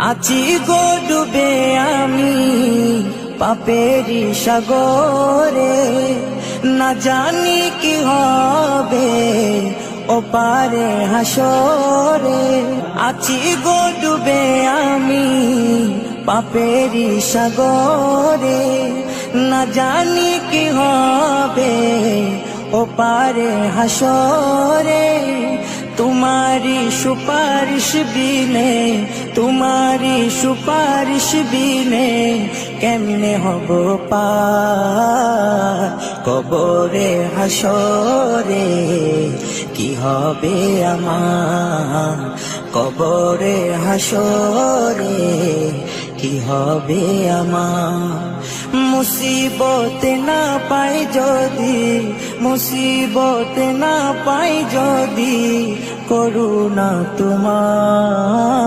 আছি গো ডুবে আমি পাপেরি সাগরে, না জানি কি হবে ওপারে হাসরে। আছি গো ডুবে আমি পাপেরি সাগরে, না জানি কি হবে ওপারে হাসরে। तुम्हारी सुपारिश बिने, तुम्हारी सुपारिश बिने केमने हबो पार कबरे हासरे की हबे आमार कबरे हासरे की हबे आमार। मुसीबत ना पाई जदि, मुसीबत ना पाई जदि करुणा तुम्हार